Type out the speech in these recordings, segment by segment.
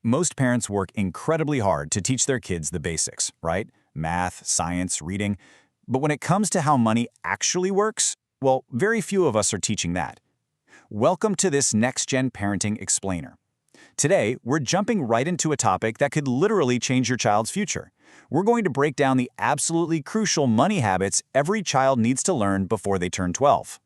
Most parents work incredibly hard to teach their kids the basics, right? Math, science, reading. But when it comes to how money actually works, well, very few of us are teaching that. Welcome to this Next-Gen Parenting Explainer. Today, we're jumping right into a topic that could literally change your child's future. We're going to break down the absolutely crucial money habits every child needs to learn before they turn 12.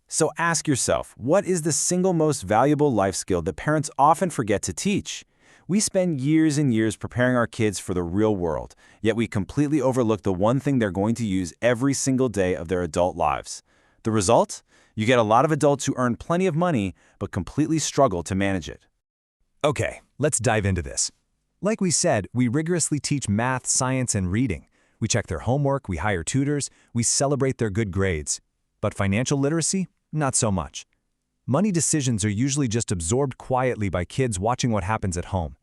So ask yourself, what is the single most valuable life skill that parents often forget to teach? We spend years and years preparing our kids for the real world, yet we completely overlook the one thing they're going to use every single day of their adult lives. The result? You get a lot of adults who earn plenty of money, but completely struggle to manage it. Okay, let's dive into this. Like we said, we rigorously teach math, science, and reading. We check their homework, we hire tutors, we celebrate their good grades. But financial literacy? Not so much. Money decisions are usually just absorbed quietly by kids watching what happens at home.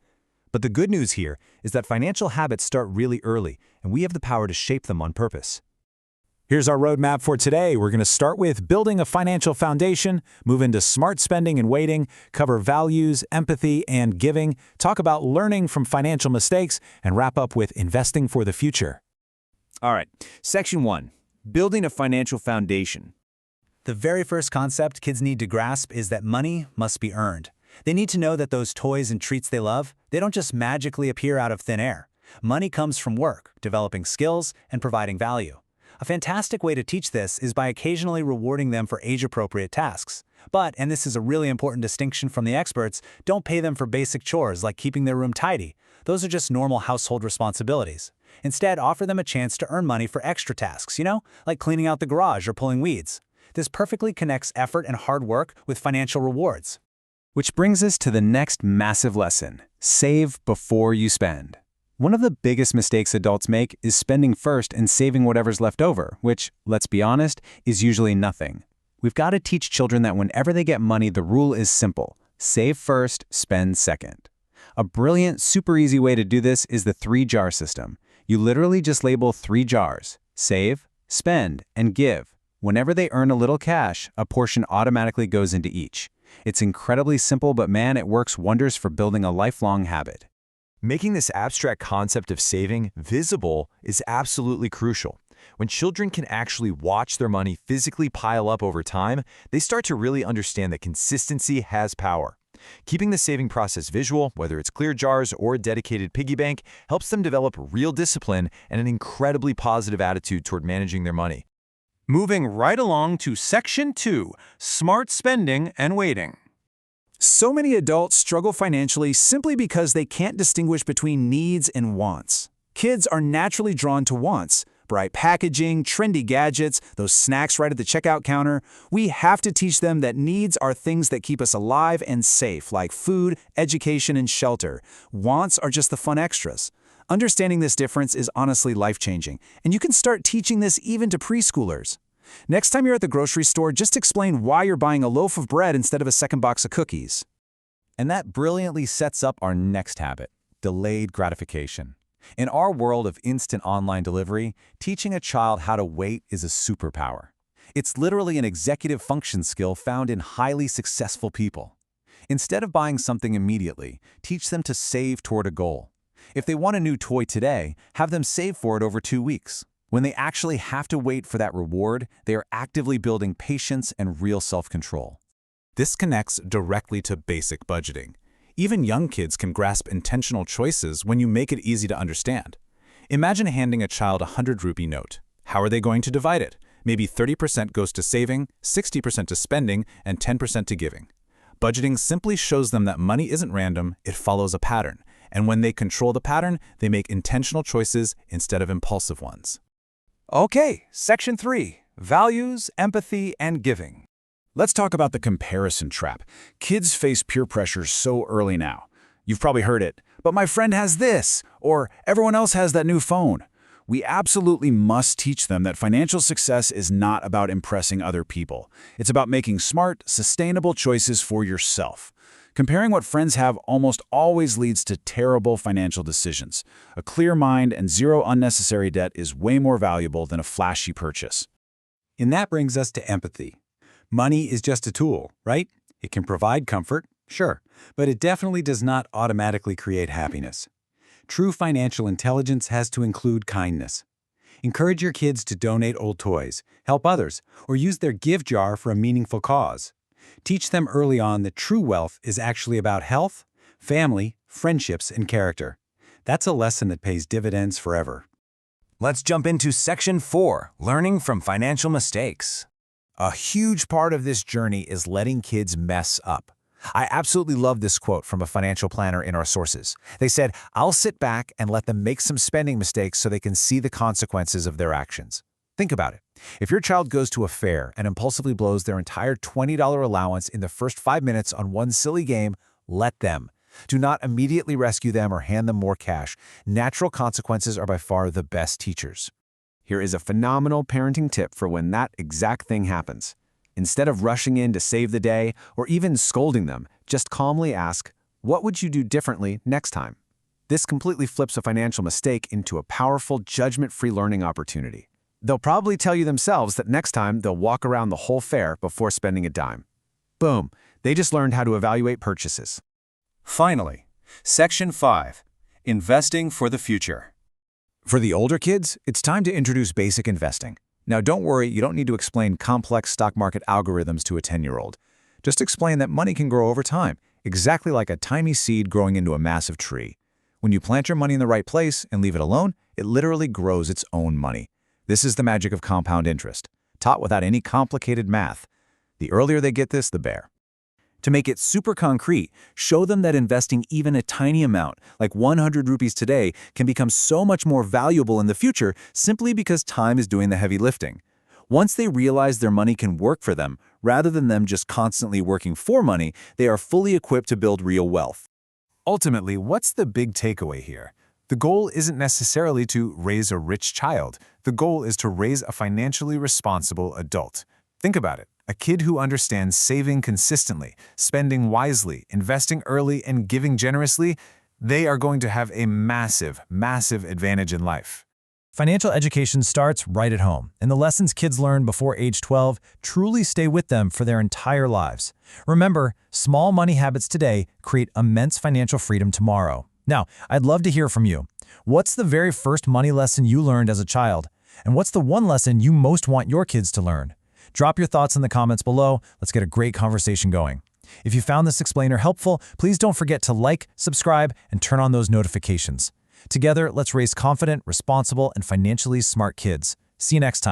But the good news here is that financial habits start really early, and we have the power to shape them on purpose. Here's our roadmap for today. We're going to start with building a financial foundation, move into smart spending and waiting, cover values, empathy, and giving, talk about learning from financial mistakes, and wrap up with investing for the future. All right, Section 1, building a financial foundation. The very first concept kids need to grasp is that money must be earned. They need to know that those toys and treats they love, they don't just magically appear out of thin air. Money comes from work, developing skills, and providing value. A fantastic way to teach this is by occasionally rewarding them for age-appropriate tasks. But, and this is a really important distinction from the experts, don't pay them for basic chores like keeping their room tidy. Those are just normal household responsibilities. Instead, offer them a chance to earn money for extra tasks, like cleaning out the garage or pulling weeds. This perfectly connects effort and hard work with financial rewards. Which brings us to the next massive lesson: save before you spend. One of the biggest mistakes adults make is spending first and saving whatever's left over, which, let's be honest, is usually nothing. We've got to teach children that whenever they get money, the rule is simple: save first, spend second. A brilliant, super easy way to do this is the 3-jar system. You literally just label 3 jars: save, spend, and give. Whenever they earn a little cash, a portion automatically goes into each. It's incredibly simple, but man, it works wonders for building a lifelong habit. Making this abstract concept of saving visible is absolutely crucial. When children can actually watch their money physically pile up over time, they start to really understand that consistency has power. Keeping the saving process visual, whether it's clear jars or a dedicated piggy bank, helps them develop real discipline and an incredibly positive attitude toward managing their money. Moving right along to Section 2, smart spending and waiting. So many adults struggle financially simply because they can't distinguish between needs and wants. Kids are naturally drawn to wants: bright packaging, trendy gadgets, those snacks right at the checkout counter. We have to teach them that needs are things that keep us alive and safe, like food, education, and shelter. Wants are just the fun extras. Understanding this difference is honestly life-changing, and you can start teaching this even to preschoolers. Next time you're at the grocery store, just explain why you're buying a loaf of bread instead of a second box of cookies. And that brilliantly sets up our next habit: delayed gratification. In our world of instant online delivery, teaching a child how to wait is a superpower. It's literally an executive function skill found in highly successful people. Instead of buying something immediately, teach them to save toward a goal. If they want a new toy today, have them save for it over 2 weeks. When they actually have to wait for that reward, they are actively building patience and real self-control. This connects directly to basic budgeting. Even young kids can grasp intentional choices when you make it easy to understand. Imagine handing a child a 100-rupee note. How are they going to divide it? Maybe 30% goes to saving, 60% to spending, and 10% to giving. Budgeting simply shows them that money isn't random, it follows a pattern. And when they control the pattern, they make intentional choices instead of impulsive ones. Okay, Section 3, values, empathy, and giving. Let's talk about the comparison trap. Kids face peer pressure so early now. You've probably heard it, but my friend has this, or everyone else has that new phone. We absolutely must teach them that financial success is not about impressing other people. It's about making smart, sustainable choices for yourself. Comparing what friends have almost always leads to terrible financial decisions. A clear mind and zero unnecessary debt is way more valuable than a flashy purchase. And that brings us to empathy. Money is just a tool, right? It can provide comfort, Sure, but it definitely does not automatically create happiness. True financial intelligence has to include kindness. Encourage your kids to donate old toys, help others, or use their gift jar for a meaningful cause. Teach them early on that true wealth is actually about health, family, friendships, and character. That's a lesson that pays dividends forever. Let's jump into Section 4, Learning from Financial Mistakes. A huge part of this journey is letting kids mess up. I absolutely love this quote from a financial planner in our sources. They said, "I'll sit back and let them make some spending mistakes so they can see the consequences of their actions." Think about it. If your child goes to a fair and impulsively blows their entire $20 allowance in the first 5 minutes on one silly game, let them. Do not immediately rescue them or hand them more cash. Natural consequences are by far the best teachers. Here is a phenomenal parenting tip for when that exact thing happens. Instead of rushing in to save the day or even scolding them, just calmly ask, "What would you do differently next time?" This completely flips a financial mistake into a powerful, judgment-free learning opportunity. They'll probably tell you themselves that next time they'll walk around the whole fair before spending a dime. Boom, they just learned how to evaluate purchases. Finally, Section 5, Investing for the Future. For the older kids, it's time to introduce basic investing. Now, don't worry, you don't need to explain complex stock market algorithms to a 10-year-old. Just explain that money can grow over time, exactly like a tiny seed growing into a massive tree. When you plant your money in the right place and leave it alone, it literally grows its own money. This is the magic of compound interest, taught without any complicated math. The earlier they get this, the better. To make it super concrete, show them that investing even a tiny amount, like 100 rupees today, can become so much more valuable in the future simply because time is doing the heavy lifting. Once they realize their money can work for them, rather than them just constantly working for money, they are fully equipped to build real wealth. Ultimately, what's the big takeaway here? The goal isn't necessarily to raise a rich child. The goal is to raise a financially responsible adult. Think about it. A kid who understands saving consistently, spending wisely, investing early, and giving generously, they are going to have a massive, massive advantage in life. Financial education starts right at home, and the lessons kids learn before age 12 truly stay with them for their entire lives. Remember, small money habits today create immense financial freedom tomorrow. Now, I'd love to hear from you. What's the very first money lesson you learned as a child? And what's the one lesson you most want your kids to learn? Drop your thoughts in the comments below. Let's get a great conversation going. If you found this explainer helpful, please don't forget to like, subscribe, and turn on those notifications. Together, let's raise confident, responsible, and financially smart kids. See you next time.